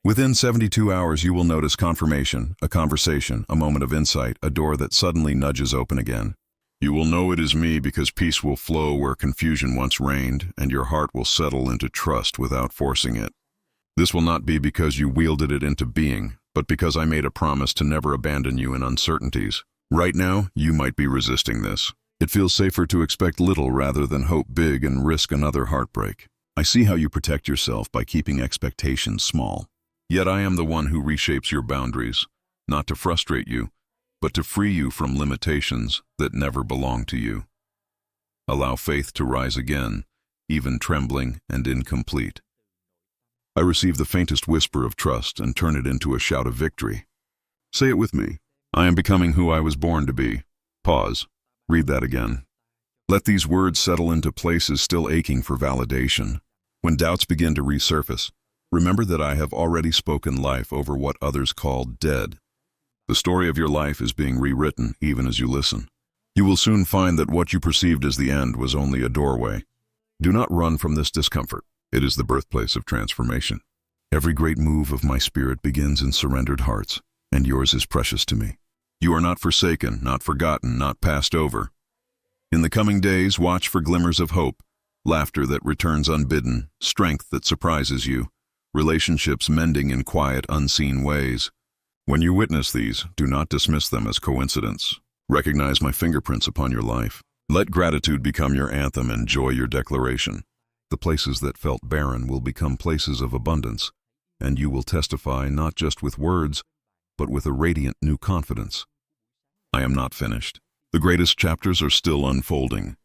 Within 72 hours, you will notice confirmation, a conversation, a moment of insight, a door that suddenly nudges open again. You will know it is me because peace will flow where confusion once reigned, and your heart will settle into trust without forcing it. This will not be because you wielded it into being, but because I made a promise to never abandon you in uncertainties. Right now, you might be resisting this. It feels safer to expect little rather than hope big and risk another heartbreak. I see how you protect yourself by keeping expectations small. Yet I am the one who reshapes your boundaries, not to frustrate you, but to free you from limitations that never belong to you. Allow faith to rise again, even trembling and incomplete. I receive the faintest whisper of trust and turn it into a shout of victory. Say it with me. I am becoming who I was born to be. Pause. Read that again. Let these words settle into places still aching for validation. When doubts begin to resurface, remember that I have already spoken life over what others call dead. The story of your life is being rewritten even as you listen. You will soon find that what you perceived as the end was only a doorway. Do not run from this discomfort. It is the birthplace of transformation. Every great move of my spirit begins in surrendered hearts, and yours is precious to me. You are not forsaken, not forgotten, not passed over. In the coming days, watch for glimmers of hope, laughter that returns unbidden, strength that surprises you, relationships mending in quiet, unseen ways. When you witness these, do not dismiss them as coincidence. Recognize my fingerprints upon your life. Let gratitude become your anthem and joy your declaration. The places that felt barren will become places of abundance, and you will testify not just with words, but with a radiant new confidence. I am not finished. The greatest chapters are still unfolding.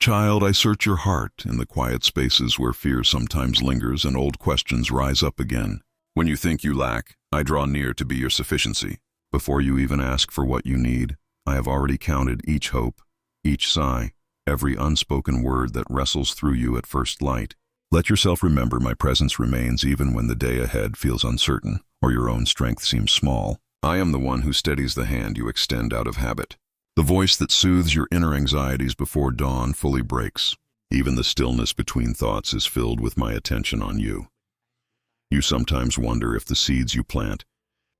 Child, I search your heart in the quiet spaces where fear sometimes lingers and old questions rise up again. When you think you lack, I draw near to be your sufficiency. Before you even ask for what you need, I have already counted each hope, each sigh, every unspoken word that wrestles through you at first light. Let yourself remember my presence remains even when the day ahead feels uncertain or your own strength seems small. I am the one who steadies the hand you extend out of habit. The voice that soothes your inner anxieties before dawn fully breaks. Even the stillness between thoughts is filled with my attention on you. You sometimes wonder if the seeds you plant,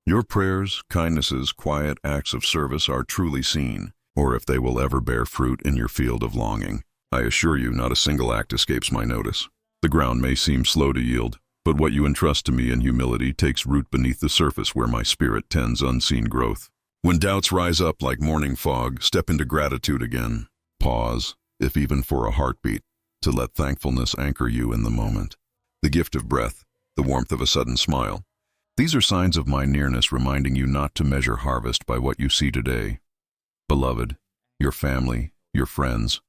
your prayers, kindnesses, quiet acts of service are truly seen, or if they will ever bear fruit in your field of longing. I assure you, not a single act escapes my notice. The ground may seem slow to yield, but what you entrust to me in humility takes root beneath the surface where my spirit tends unseen growth. When doubts rise up like morning fog, step into gratitude again. Pause, if even for a heartbeat, to let thankfulness anchor you in the moment. The gift of breath, the warmth of a sudden smile. These are signs of my nearness, reminding you not to measure harvest by what you see today. Beloved, your family, your friends,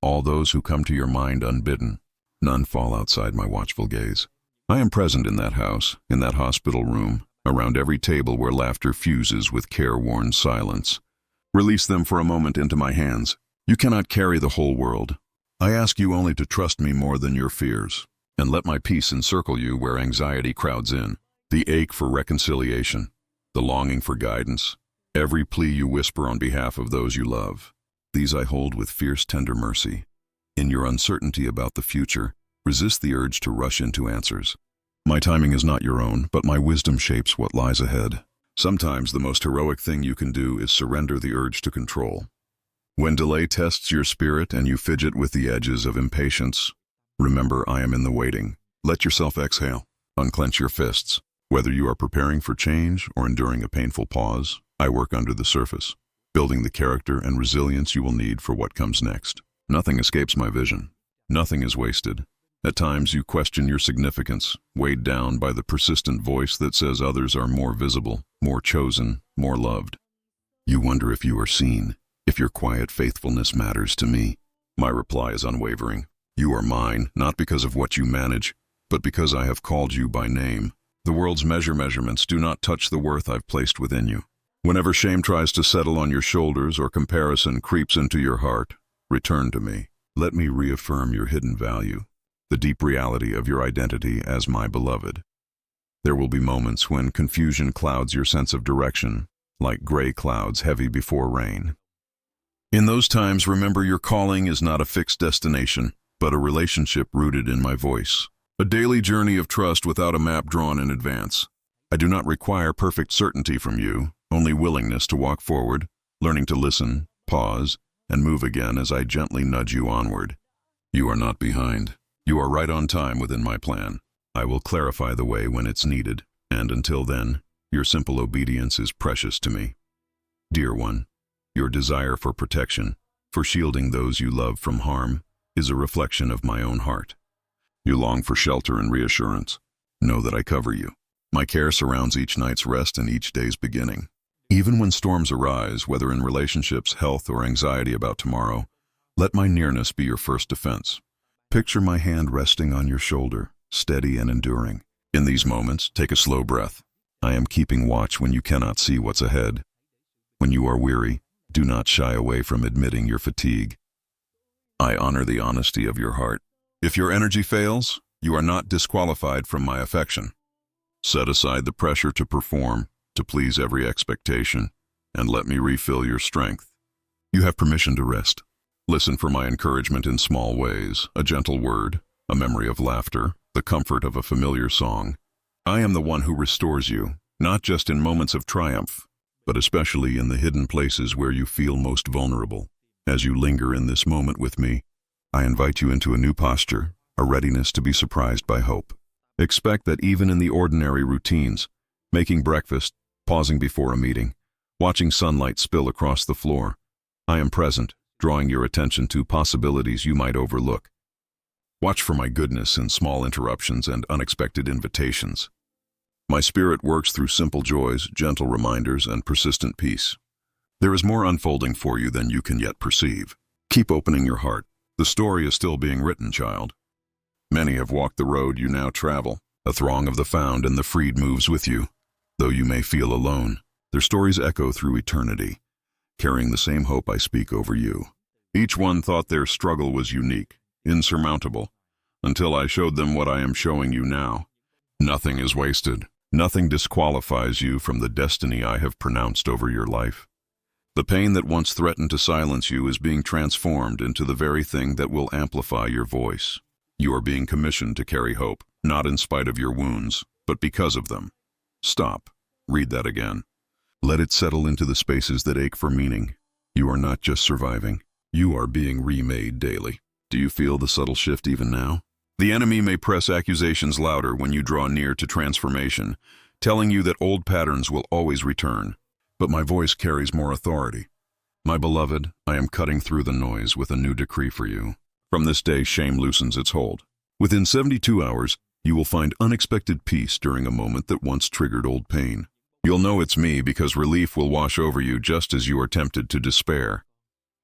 all those who come to your mind unbidden, none fall outside my watchful gaze. I am present in that house, in that hospital room, around every table where laughter fuses with careworn silence. Release them for a moment into my hands. You cannot carry the whole world. I ask you only to trust me more than your fears, and let my peace encircle you where anxiety crowds in. The ache for reconciliation, the longing for guidance, every plea you whisper on behalf of those you love. These I hold with fierce, tender mercy. In your uncertainty about the future, resist the urge to rush into answers. My timing is not your own, but my wisdom shapes what lies ahead. Sometimes the most heroic thing you can do is surrender the urge to control. When delay tests your spirit and you fidget with the edges of impatience, remember I am in the waiting. Let yourself exhale. Unclench your fists. Whether you are preparing for change or enduring a painful pause, I work under the surface, building the character and resilience you will need for what comes next. Nothing escapes my vision. Nothing is wasted. At times you question your significance, weighed down by the persistent voice that says others are more visible, more chosen, more loved. You wonder if you are seen, if your quiet faithfulness matters to me. My reply is unwavering. You are mine, not because of what you manage, but because I have called you by name. The world's measurements do not touch the worth I've placed within you. Whenever shame tries to settle on your shoulders or comparison creeps into your heart, return to me. Let me reaffirm your hidden value, the deep reality of your identity as my beloved. There will be moments when confusion clouds your sense of direction, like gray clouds heavy before rain. In those times, remember your calling is not a fixed destination, but a relationship rooted in my voice. A daily journey of trust without a map drawn in advance. I do not require perfect certainty from you, only willingness to walk forward, learning to listen, pause, and move again as I gently nudge you onward. You are not behind. You are right on time within my plan. I will clarify the way when it's needed, and until then, your simple obedience is precious to me. Dear one, your desire for protection, for shielding those you love from harm, is a reflection of my own heart. You long for shelter and reassurance. Know that I cover you. My care surrounds each night's rest and each day's beginning. Even when storms arise, whether in relationships, health, or anxiety about tomorrow, let my nearness be your first defense. Picture my hand resting on your shoulder, steady and enduring. In these moments, take a slow breath. I am keeping watch when you cannot see what's ahead. When you are weary, do not shy away from admitting your fatigue. I honor the honesty of your heart. If your energy fails, you are not disqualified from my affection. Set aside the pressure to perform, to please every expectation, and let me refill your strength. You have permission to rest. Listen for my encouragement in small ways, a gentle word, a memory of laughter, the comfort of a familiar song. I am the one who restores you, not just in moments of triumph, but especially in the hidden places where you feel most vulnerable. As you linger in this moment with me, I invite you into a new posture, a readiness to be surprised by hope. Expect that even in the ordinary routines, making breakfast, pausing before a meeting, watching sunlight spill across the floor, I am present, drawing your attention to possibilities you might overlook. Watch for my goodness in small interruptions and unexpected invitations. My spirit works through simple joys, gentle reminders, and persistent peace. There is more unfolding for you than you can yet perceive. Keep opening your heart. The story is still being written, child. Many have walked the road you now travel. A throng of the found and the freed moves with you. Though you may feel alone, their stories echo through eternity, carrying the same hope I speak over you. Each one thought their struggle was unique, insurmountable, until I showed them what I am showing you now. Nothing is wasted. Nothing disqualifies you from the destiny I have pronounced over your life. The pain that once threatened to silence you is being transformed into the very thing that will amplify your voice. You are being commissioned to carry hope, not in spite of your wounds, but because of them. Stop. Read that again. Let it settle into the spaces that ache for meaning. You are not just surviving. You are being remade daily. Do you feel the subtle shift even now? The enemy may press accusations louder when you draw near to transformation, telling you that old patterns will always return. But my voice carries more authority. My beloved, I am cutting through the noise with a new decree for you. From this day, shame loosens its hold. Within 72 hours, you will find unexpected peace during a moment that once triggered old pain. You'll know it's me because relief will wash over you just as you are tempted to despair.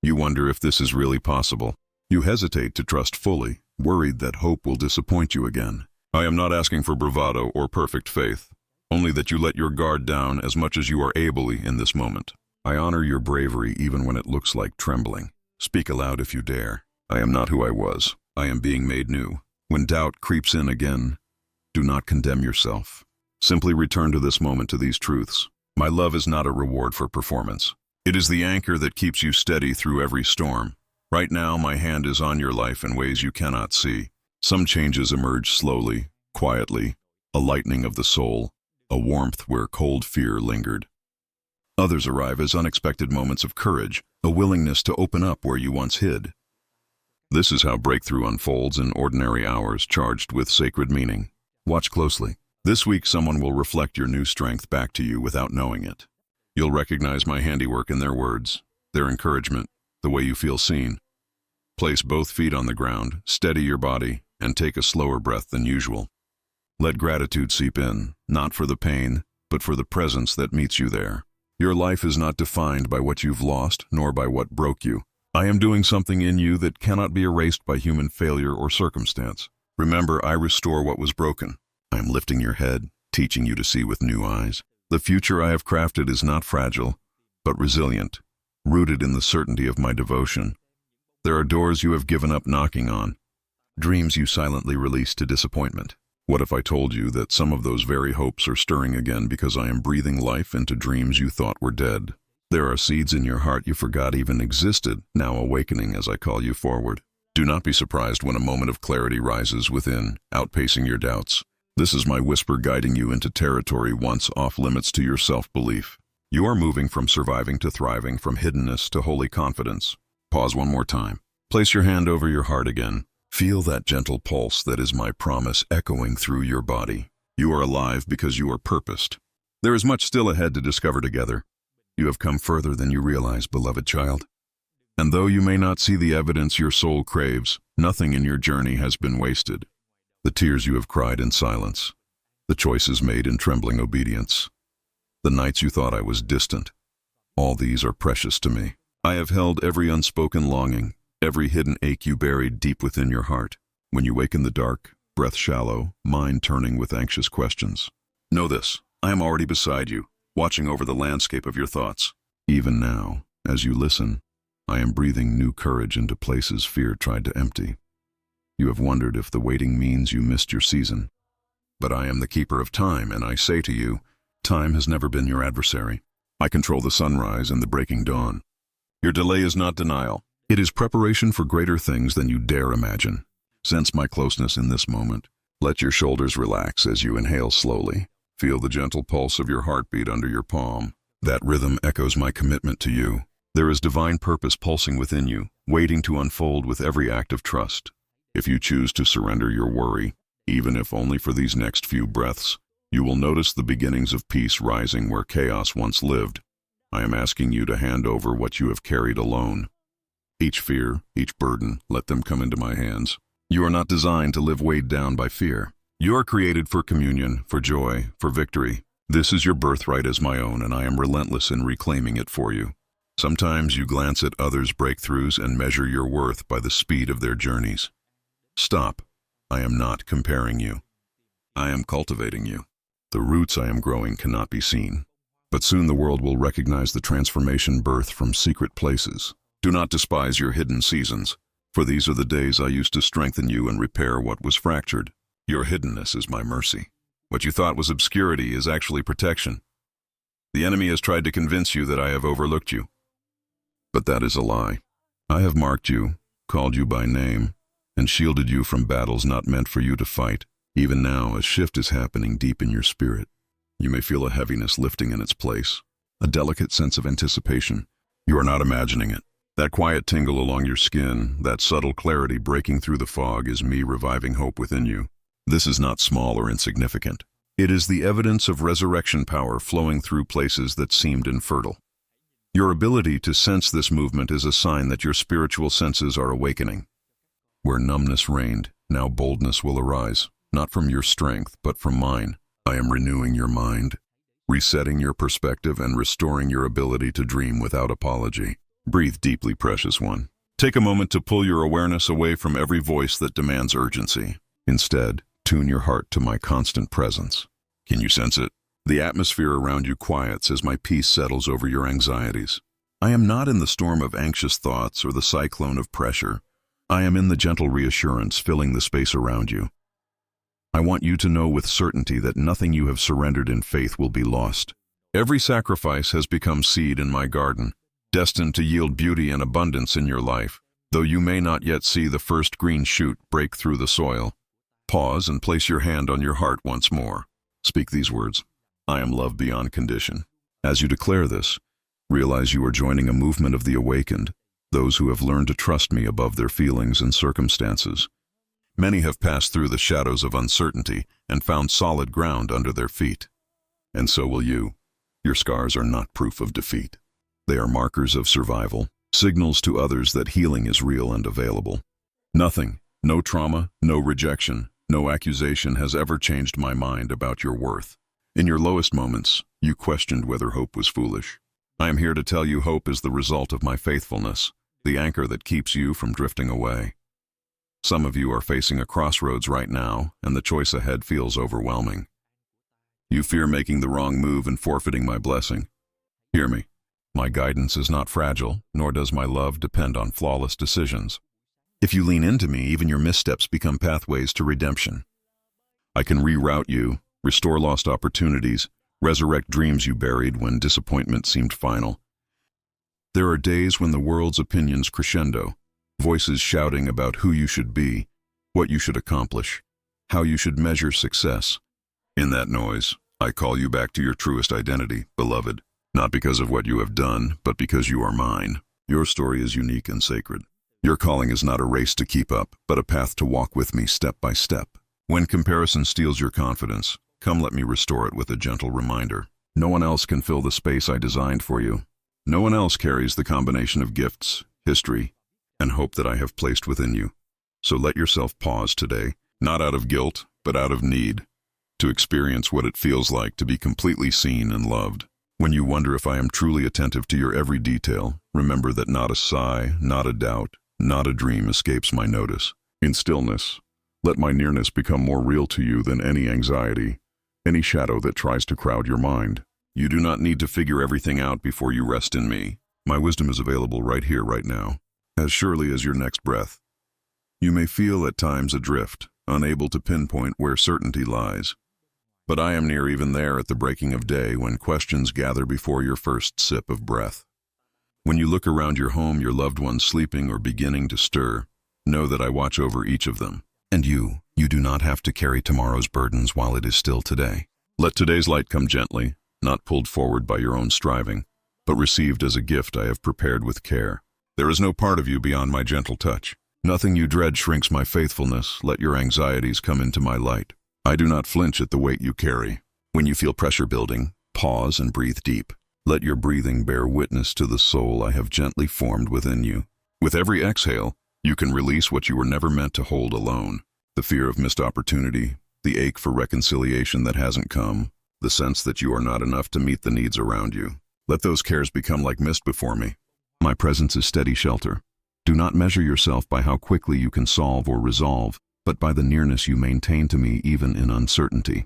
You wonder if this is really possible. You hesitate to trust fully, worried that hope will disappoint you again. I am not asking for bravado or perfect faith, only that you let your guard down as much as you are able in this moment. I honor your bravery even when it looks like trembling. Speak aloud if you dare. I am not who I was. I am being made new. When doubt creeps in again, do not condemn yourself. Simply return to this moment, to these truths. My love is not a reward for performance. It is the anchor that keeps you steady through every storm. Right now, my hand is on your life in ways you cannot see. Some changes emerge slowly, quietly, a lightening of the soul, a warmth where cold fear lingered. Others arrive as unexpected moments of courage, a willingness to open up where you once hid. This is how breakthrough unfolds in ordinary hours charged with sacred meaning. Watch closely. This week, someone will reflect your new strength back to you without knowing it. You'll recognize my handiwork in their words, their encouragement, the way you feel seen. Place both feet on the ground, steady your body, and take a slower breath than usual. Let gratitude seep in, not for the pain, but for the presence that meets you there. Your life is not defined by what you've lost, nor by what broke you. I am doing something in you that cannot be erased by human failure or circumstance. Remember, I restore what was broken. I am lifting your head, teaching you to see with new eyes. The future I have crafted is not fragile, but resilient, rooted in the certainty of my devotion. There are doors you have given up knocking on, dreams you silently released to disappointment. What if I told you that some of those very hopes are stirring again because I am breathing life into dreams you thought were dead? There are seeds in your heart you forgot even existed, now awakening as I call you forward. Do not be surprised when a moment of clarity rises within, outpacing your doubts. This is my whisper guiding you into territory once off limits to your self-belief. You are moving from surviving to thriving, from hiddenness to holy confidence. Pause one more time. Place your hand over your heart again. Feel that gentle pulse that is my promise echoing through your body. You are alive because you are purposed. There is much still ahead to discover together. You have come further than you realize, beloved child. And though you may not see the evidence your soul craves, nothing in your journey has been wasted. The tears you have cried in silence, the choices made in trembling obedience, the nights you thought I was distant, all these are precious to me. I have held every unspoken longing, every hidden ache you buried deep within your heart. When you wake in the dark, breath shallow, mind turning with anxious questions. Know this, I am already beside you, watching over the landscape of your thoughts. Even now, as you listen, I am breathing new courage into places fear tried to empty. You have wondered if the waiting means you missed your season. But I am the keeper of time, and I say to you, time has never been your adversary. I control the sunrise and the breaking dawn. Your delay is not denial. It is preparation for greater things than you dare imagine. Sense my closeness in this moment. Let your shoulders relax as you inhale slowly. Feel the gentle pulse of your heartbeat under your palm. That rhythm echoes my commitment to you. There is divine purpose pulsing within you, waiting to unfold with every act of trust. If you choose to surrender your worry, even if only for these next few breaths, you will notice the beginnings of peace rising where chaos once lived. I am asking you to hand over what you have carried alone. Each fear, each burden, let them come into my hands. You are not designed to live weighed down by fear. You are created for communion, for joy, for victory. This is your birthright as my own, and I am relentless in reclaiming it for you. Sometimes you glance at others' breakthroughs and measure your worth by the speed of their journeys. Stop. I am not comparing you. I am cultivating you. The roots I am growing cannot be seen, but soon the world will recognize the transformation birthed from secret places. Do not despise your hidden seasons, for these are the days I used to strengthen you and repair what was fractured. Your hiddenness is my mercy. What you thought was obscurity is actually protection. The enemy has tried to convince you that I have overlooked you. But that is a lie. I have marked you, called you by name, and shielded you from battles not meant for you to fight. Even now, a shift is happening deep in your spirit. You may feel a heaviness lifting in its place, a delicate sense of anticipation. You are not imagining it. That quiet tingle along your skin, that subtle clarity breaking through the fog is me reviving hope within you. This is not small or insignificant. It is the evidence of resurrection power flowing through places that seemed infertile. Your ability to sense this movement is a sign that your spiritual senses are awakening. Where numbness reigned, now boldness will arise, not from your strength, but from mine. I am renewing your mind, resetting your perspective and restoring your ability to dream without apology. Breathe deeply, precious one. Take a moment to pull your awareness away from every voice that demands urgency. Instead, tune your heart to my constant presence. Can you sense it? The atmosphere around you quiets as my peace settles over your anxieties. I am not in the storm of anxious thoughts or the cyclone of pressure. I am in the gentle reassurance filling the space around you. I want you to know with certainty that nothing you have surrendered in faith will be lost. Every sacrifice has become seed in my garden, destined to yield beauty and abundance in your life, though you may not yet see the first green shoot break through the soil. Pause and place your hand on your heart once more. Speak these words. I am love beyond condition. As you declare this, realize you are joining a movement of the awakened, those who have learned to trust me above their feelings and circumstances. Many have passed through the shadows of uncertainty and found solid ground under their feet. And so will you. Your scars are not proof of defeat. They are markers of survival, signals to others that healing is real and available. Nothing, no trauma, no rejection, no accusation has ever changed my mind about your worth. In your lowest moments, you questioned whether hope was foolish. I am here to tell you hope is the result of my faithfulness, the anchor that keeps you from drifting away. Some of you are facing a crossroads right now, and the choice ahead feels overwhelming. You fear making the wrong move and forfeiting my blessing. Hear me. My guidance is not fragile, nor does my love depend on flawless decisions. If you lean into me, even your missteps become pathways to redemption. I can reroute you, restore lost opportunities, resurrect dreams you buried when disappointment seemed final. There are days when the world's opinions crescendo, voices shouting about who you should be, what you should accomplish, how you should measure success. In that noise, I call you back to your truest identity, beloved, not because of what you have done, but because you are mine. Your story is unique and sacred. Your calling is not a race to keep up, but a path to walk with me step by step. When comparison steals your confidence, come let me restore it with a gentle reminder. No one else can fill the space I designed for you. No one else carries the combination of gifts, history, and hope that I have placed within you. So let yourself pause today, not out of guilt, but out of need, to experience what it feels like to be completely seen and loved. When you wonder if I am truly attentive to your every detail, remember that not a sigh, not a doubt, not a dream escapes my notice. In stillness, let my nearness become more real to you than any anxiety, any shadow that tries to crowd your mind. You do not need to figure everything out before you rest in me. My wisdom is available right here, right now, as surely as your next breath. You may feel at times adrift, unable to pinpoint where certainty lies. But I am near even there at the breaking of day when questions gather before your first sip of breath. When you look around your home, your loved ones sleeping or beginning to stir, know that I watch over each of them. And you do not have to carry tomorrow's burdens while it is still today. Let today's light come gently, not pulled forward by your own striving, but received as a gift I have prepared with care. There is no part of you beyond my gentle touch. Nothing you dread shrinks my faithfulness. Let your anxieties come into my light. I do not flinch at the weight you carry. When you feel pressure building, pause and breathe deep. Let your breathing bear witness to the soul I have gently formed within you. With every exhale, you can release what you were never meant to hold alone. The fear of missed opportunity, the ache for reconciliation that hasn't come, the sense that you are not enough to meet the needs around you. Let those cares become like mist before me. My presence is steady shelter. Do not measure yourself by how quickly you can solve or resolve, but by the nearness you maintain to me even in uncertainty.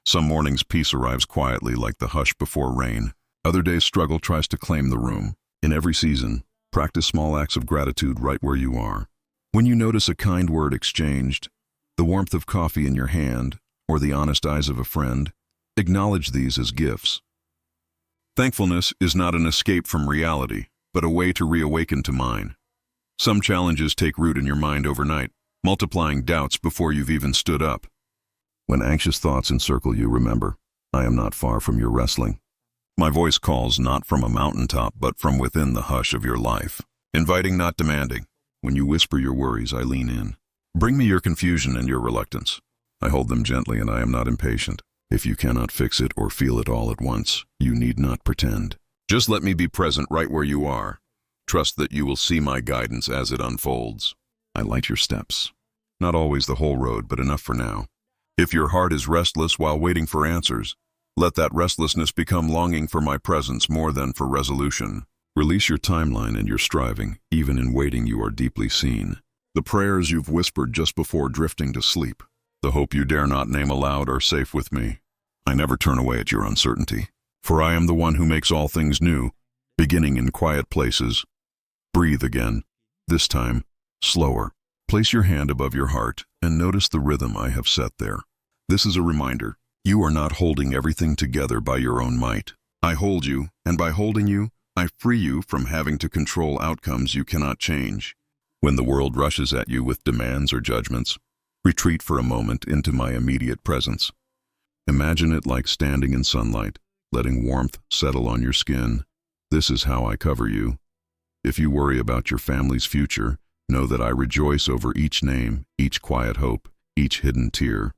Some mornings peace arrives quietly like the hush before rain. Other days struggle tries to claim the room. In every season, practice small acts of gratitude right where you are. When you notice a kind word exchanged, the warmth of coffee in your hand, or the honest eyes of a friend, acknowledge these as gifts. Thankfulness is not an escape from reality, but a way to reawaken to mine. Some challenges take root in your mind overnight, multiplying doubts before you've even stood up. When anxious thoughts encircle you, remember, I am not far from your wrestling. My voice calls not from a mountaintop, but from within the hush of your life. Inviting, not demanding. When you whisper your worries, I lean in. Bring me your confusion and your reluctance. I hold them gently, and I am not impatient. If you cannot fix it or feel it all at once, you need not pretend. Just let me be present right where you are. Trust that you will see my guidance as it unfolds. I light your steps. Not always the whole road, but enough for now. If your heart is restless while waiting for answers, let that restlessness become longing for my presence more than for resolution. Release your timeline and your striving. Even in waiting, you are deeply seen. The prayers you've whispered just before drifting to sleep, the hope you dare not name aloud, are safe with me. I never turn away at your uncertainty, for I am the one who makes all things new, beginning in quiet places. Breathe again, this time, slower. Place your hand above your heart and notice the rhythm I have set there. This is a reminder. You are not holding everything together by your own might. I hold you, and by holding you, I free you from having to control outcomes you cannot change. When the world rushes at you with demands or judgments, retreat for a moment into my immediate presence. Imagine it like standing in sunlight, letting warmth settle on your skin. This is how I cover you. If you worry about your family's future, know that I rejoice over each name, each quiet hope, each hidden tear.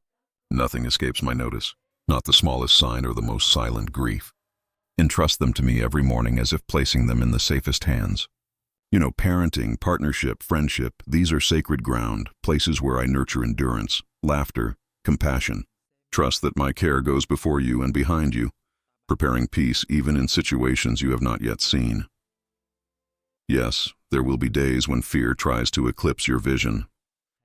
Nothing escapes my notice, not the smallest sign or the most silent grief. Entrust them to me every morning as if placing them in the safest hands. Parenting, partnership, friendship, these are sacred ground, places where I nurture endurance, laughter, compassion. Trust that my care goes before you and behind you, preparing peace even in situations you have not yet seen. Yes, there will be days when fear tries to eclipse your vision.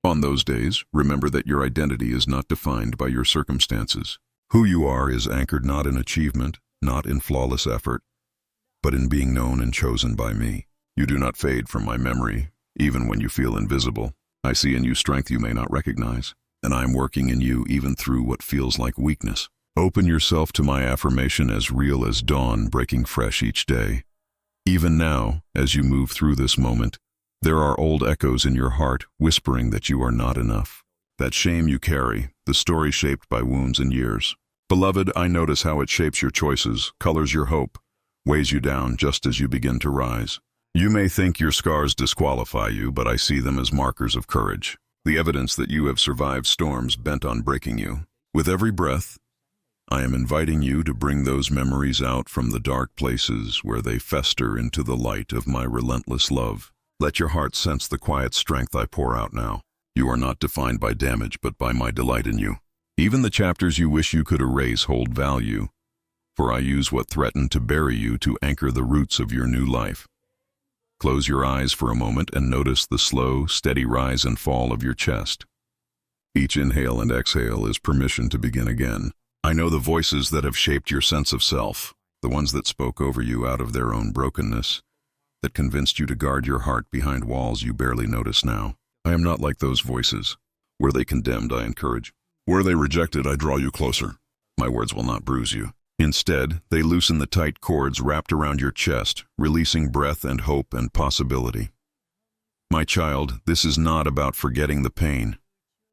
On those days, remember that your identity is not defined by your circumstances. Who you are is anchored not in achievement, not in flawless effort, but in being known and chosen by me. You do not fade from my memory, even when you feel invisible. I see in you strength you may not recognize, and I am working in you even through what feels like weakness. Open yourself to my affirmation as real as dawn breaking fresh each day. Even now, as you move through this moment, there are old echoes in your heart whispering that you are not enough, that shame you carry, the story shaped by wounds and years. Beloved, I notice how it shapes your choices, colors your hope, weighs you down just as you begin to rise. You may think your scars disqualify you, but I see them as markers of courage, the evidence that you have survived storms bent on breaking you. With every breath, I am inviting you to bring those memories out from the dark places where they fester into the light of my relentless love. Let your heart sense the quiet strength I pour out now. You are not defined by damage, but by my delight in you. Even the chapters you wish you could erase hold value, for I use what threatened to bury you to anchor the roots of your new life. Close your eyes for a moment and notice the slow, steady rise and fall of your chest. Each inhale and exhale is permission to begin again. I know the voices that have shaped your sense of self, the ones that spoke over you out of their own brokenness, that convinced you to guard your heart behind walls you barely notice now. I am not like those voices. Were they condemned, I encourage. Were they rejected, I draw you closer. My words will not bruise you. Instead, they loosen the tight cords wrapped around your chest, releasing breath and hope and possibility. My child, this is not about forgetting the pain.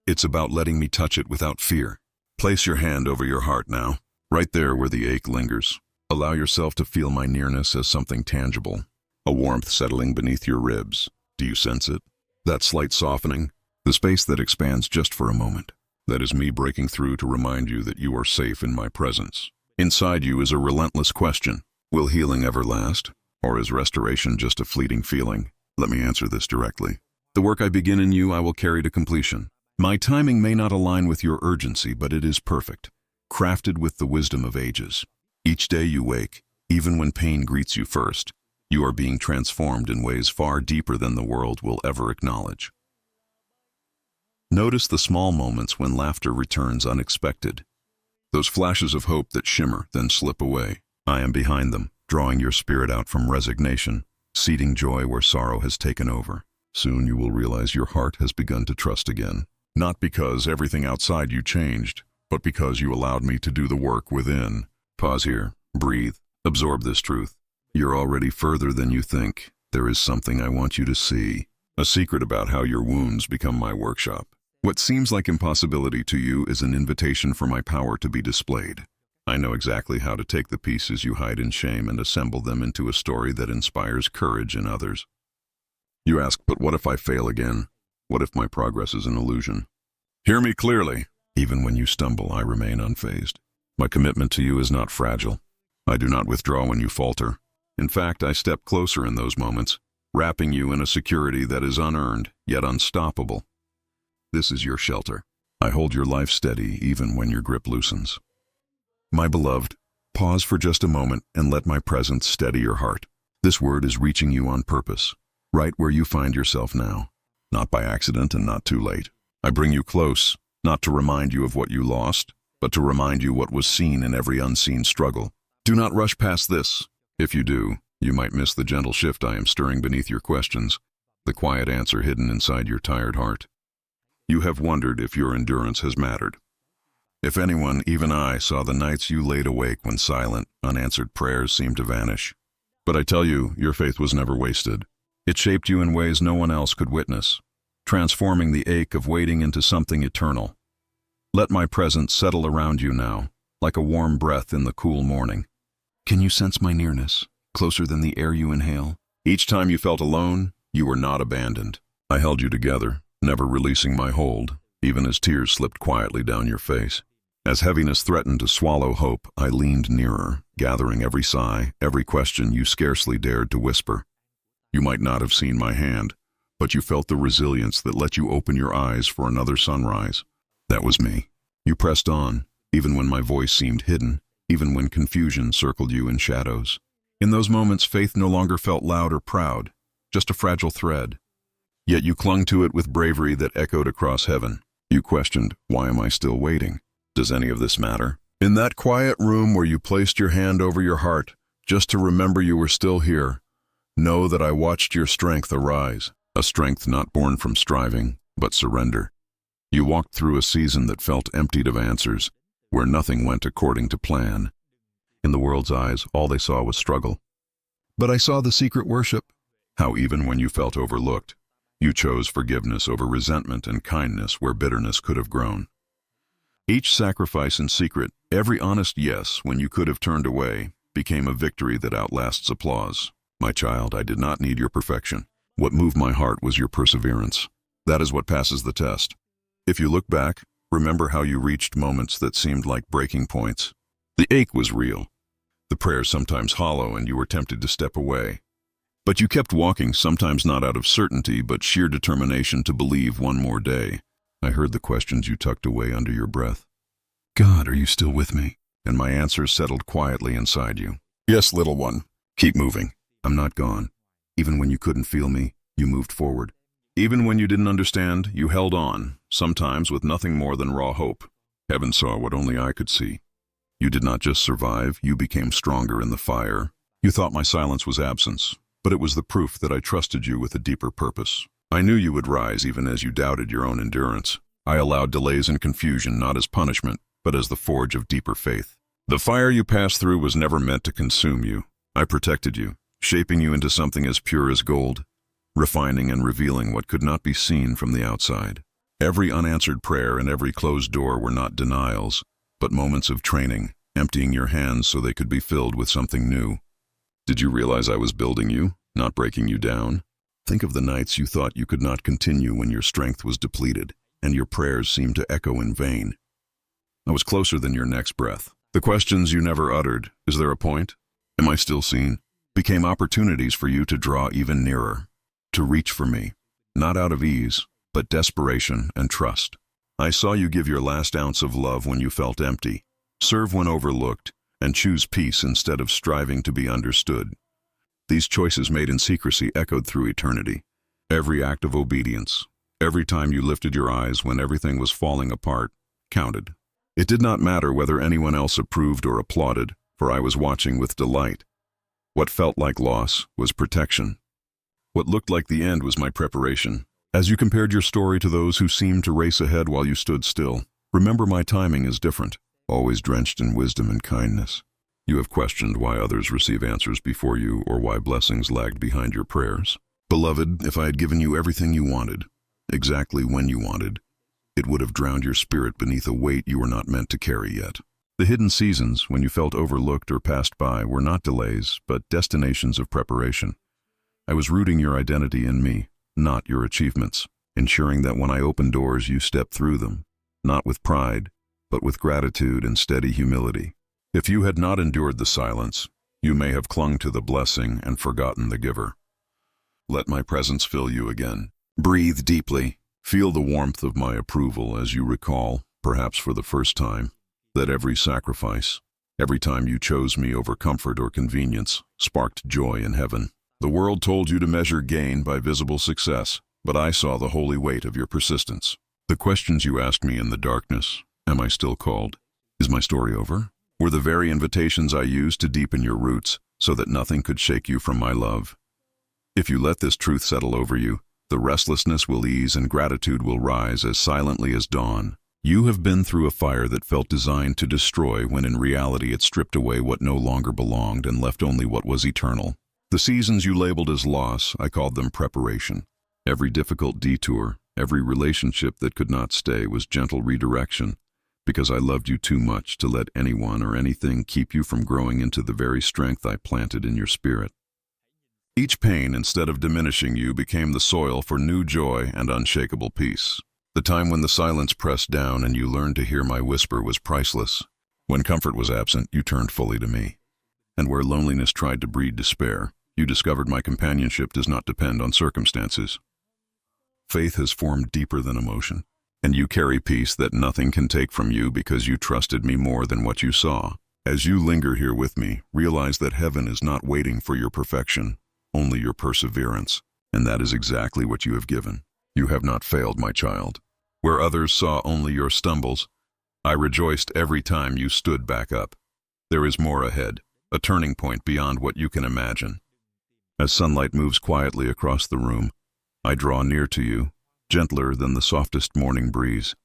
It's about letting me touch it without fear. Place your hand over your heart now, right there where the ache lingers. Allow yourself to feel my nearness as something tangible, a warmth settling beneath your ribs. Do you sense it? That slight softening, the space that expands just for a moment. That is me breaking through to remind you that you are safe in my presence. Inside you is a relentless question. Will healing ever last? Or is restoration just a fleeting feeling? Let me answer this directly. The work I begin in you, I will carry to completion. My timing may not align with your urgency, but it is perfect, crafted with the wisdom of ages. Each day you wake, even when pain greets you first, you are being transformed in ways far deeper than the world will ever acknowledge. Notice the small moments when laughter returns unexpected. Those flashes of hope that shimmer, then slip away. I am behind them, drawing your spirit out from resignation, seeding joy where sorrow has taken over. Soon you will realize your heart has begun to trust again. Not because everything outside you changed, but because you allowed me to do the work within. Pause here, breathe, absorb this truth. You're already further than you think. There is something I want you to see, a secret about how your wounds become my workshop. What seems like impossibility to you is an invitation for my power to be displayed. I know exactly how to take the pieces you hide in shame and assemble them into a story that inspires courage in others. You ask, but what if I fail again? What if my progress is an illusion? Hear me clearly. Even when you stumble, I remain unfazed. My commitment to you is not fragile. I do not withdraw when you falter. In fact, I step closer in those moments, wrapping you in a security that is unearned, yet unstoppable. This is your shelter. I hold your life steady even when your grip loosens. My beloved, pause for just a moment and let my presence steady your heart. This word is reaching you on purpose, right where you find yourself now. Not by accident and not too late. I bring you close, not to remind you of what you lost, but to remind you what was seen in every unseen struggle. Do not rush past this. If you do, you might miss the gentle shift I am stirring beneath your questions, the quiet answer hidden inside your tired heart. You have wondered if your endurance has mattered. If anyone, even I, saw the nights you laid awake when silent, unanswered prayers seemed to vanish. But I tell you, your faith was never wasted. It shaped you in ways no one else could witness, transforming the ache of waiting into something eternal. Let my presence settle around you now, like a warm breath in the cool morning. Can you sense my nearness, closer than the air you inhale? Each time you felt alone, you were not abandoned. I held you together, never releasing my hold, even as tears slipped quietly down your face. As heaviness threatened to swallow hope, I leaned nearer, gathering every sigh, every question you scarcely dared to whisper. You might not have seen my hand, but you felt the resilience that let you open your eyes for another sunrise. That was me. You pressed on, even when my voice seemed hidden, even when confusion circled you in shadows. In those moments, faith no longer felt loud or proud, just a fragile thread. Yet you clung to it with bravery that echoed across heaven. You questioned, why am I still waiting? Does any of this matter? In that quiet room where you placed your hand over your heart, just to remember you were still here, know that I watched your strength arise, a strength not born from striving, but surrender. You walked through a season that felt emptied of answers, where nothing went according to plan. In the world's eyes, all they saw was struggle. But I saw the secret worship, how even when you felt overlooked, You chose forgiveness over resentment and kindness where bitterness could have grown. Each sacrifice in secret, every honest yes when you could have turned away, became a victory that outlasts applause. My child, I did not need your perfection. What moved my heart was your perseverance. That is what passes the test. If you look back, remember how you reached moments that seemed like breaking points. The ache was real. The prayers sometimes hollow and you were tempted to step away. But you kept walking, sometimes not out of certainty, but sheer determination to believe one more day. I heard the questions you tucked away under your breath. God, are you still with me? And my answers settled quietly inside you. Yes, little one. Keep moving. I'm not gone. Even when you couldn't feel me, you moved forward. Even when you didn't understand, you held on, sometimes with nothing more than raw hope. Heaven saw what only I could see. You did not just survive, you became stronger in the fire. You thought my silence was absence, but it was the proof that I trusted you with a deeper purpose. I knew you would rise even as you doubted your own endurance. I allowed delays and confusion not as punishment, but as the forge of deeper faith. The fire you passed through was never meant to consume you. I protected you, shaping you into something as pure as gold, refining and revealing what could not be seen from the outside. Every unanswered prayer and every closed door were not denials, but moments of training, emptying your hands so they could be filled with something new. Did you realize I was building you, not breaking you down? Think of the nights you thought you could not continue when your strength was depleted, and your prayers seemed to echo in vain. I was closer than your next breath. The questions you never uttered, is there a point? Am I still seen? Became opportunities for you to draw even nearer, to reach for me, not out of ease, but desperation and trust. I saw you give your last ounce of love when you felt empty, serve when overlooked, and choose peace instead of striving to be understood. These choices made in secrecy echoed through eternity. Every act of obedience, every time you lifted your eyes when everything was falling apart, counted. It did not matter whether anyone else approved or applauded, for I was watching with delight. What felt like loss was protection. What looked like the end was my preparation. As you compared your story to those who seemed to race ahead while you stood still, remember my timing is different, always drenched in wisdom and kindness. You have questioned why others receive answers before you or why blessings lagged behind your prayers. Beloved, if I had given you everything you wanted, exactly when you wanted, it would have drowned your spirit beneath a weight you were not meant to carry yet. The hidden seasons, when you felt overlooked or passed by, were not delays, but destinations of preparation. I was rooting your identity in me, not your achievements, ensuring that when I opened doors, you stepped through them, not with pride, but with gratitude and steady humility. If you had not endured the silence, you may have clung to the blessing and forgotten the giver. Let my presence fill you again. Breathe deeply. Feel the warmth of my approval as you recall, perhaps for the first time, that every sacrifice, every time you chose me over comfort or convenience, sparked joy in heaven. The world told you to measure gain by visible success, but I saw the holy weight of your persistence. The questions you asked me in the darkness, am I still called? Is my story over? Were the very invitations I used to deepen your roots so that nothing could shake you from my love. If you let this truth settle over you, the restlessness will ease and gratitude will rise as silently as dawn. You have been through a fire that felt designed to destroy when in reality it stripped away what no longer belonged and left only what was eternal. The seasons you labeled as loss, I called them preparation. Every difficult detour, every relationship that could not stay was gentle redirection, because I loved you too much to let anyone or anything keep you from growing into the very strength I planted in your spirit. Each pain, instead of diminishing you, became the soil for new joy and unshakable peace. The time when the silence pressed down and you learned to hear my whisper was priceless. When comfort was absent, you turned fully to me. And where loneliness tried to breed despair, you discovered my companionship does not depend on circumstances. Faith has formed deeper than emotion, and you carry peace that nothing can take from you because you trusted me more than what you saw. As you linger here with me, realize that heaven is not waiting for your perfection, only your perseverance, and that is exactly what you have given. You have not failed, my child. Where others saw only your stumbles, I rejoiced every time you stood back up. There is more ahead, a turning point beyond what you can imagine. As sunlight moves quietly across the room, I draw near to you, gentler than the softest morning breeze,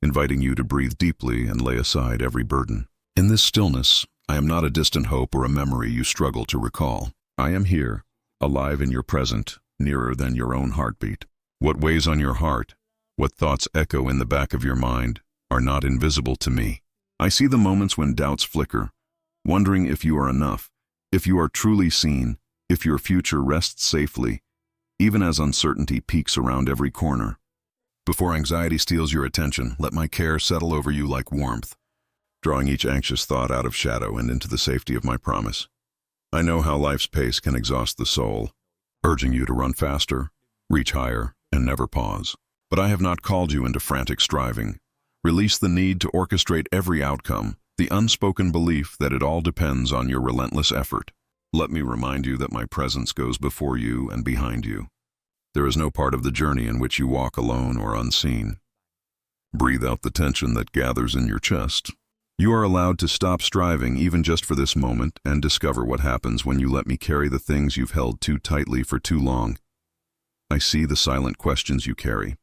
inviting you to breathe deeply and lay aside every burden. In this stillness, I am not a distant hope or a memory you struggle to recall. I am here, alive in your present, nearer than your own heartbeat. What weighs on your heart, what thoughts echo in the back of your mind, are not invisible to me. I see the moments when doubts flicker, wondering if you are enough, if you are truly seen, if your future rests safely, even as uncertainty peeks around every corner. Before anxiety steals your attention, let my care settle over you like warmth, drawing each anxious thought out of shadow and into the safety of my promise. I know how life's pace can exhaust the soul, urging you to run faster, reach higher, and never pause. But I have not called you into frantic striving. Release the need to orchestrate every outcome, the unspoken belief that it all depends on your relentless effort. Let me remind you that my presence goes before you and behind you. There is no part of the journey in which you walk alone or unseen. Breathe out the tension that gathers in your chest. You are allowed to stop striving even just for this moment and discover what happens when you let me carry the things you've held too tightly for too long. I see the silent questions you carry.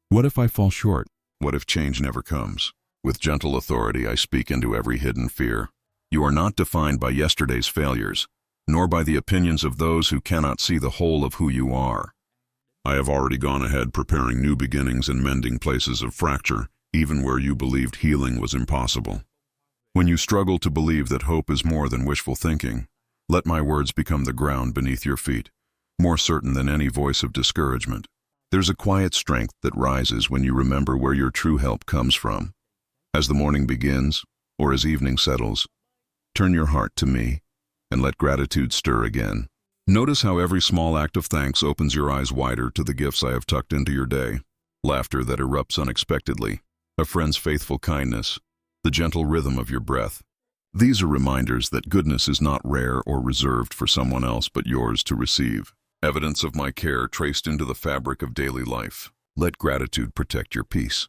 What if I fall short? What if change never comes? With gentle authority, I speak into every hidden fear. You are not defined by yesterday's failures, nor by the opinions of those who cannot see the whole of who you are. I have already gone ahead preparing new beginnings and mending places of fracture, even where you believed healing was impossible. When you struggle to believe that hope is more than wishful thinking, let my words become the ground beneath your feet, more certain than any voice of discouragement. There's a quiet strength that rises when you remember where your true help comes from. As the morning begins, or as evening settles, turn your heart to me and let gratitude stir again. Notice how every small act of thanks opens your eyes wider to the gifts I have tucked into your day. Laughter that erupts unexpectedly, a friend's faithful kindness, the gentle rhythm of your breath. These are reminders that goodness is not rare or reserved for someone else but yours to receive. Evidence of my care traced into the fabric of daily life. Let gratitude protect your peace.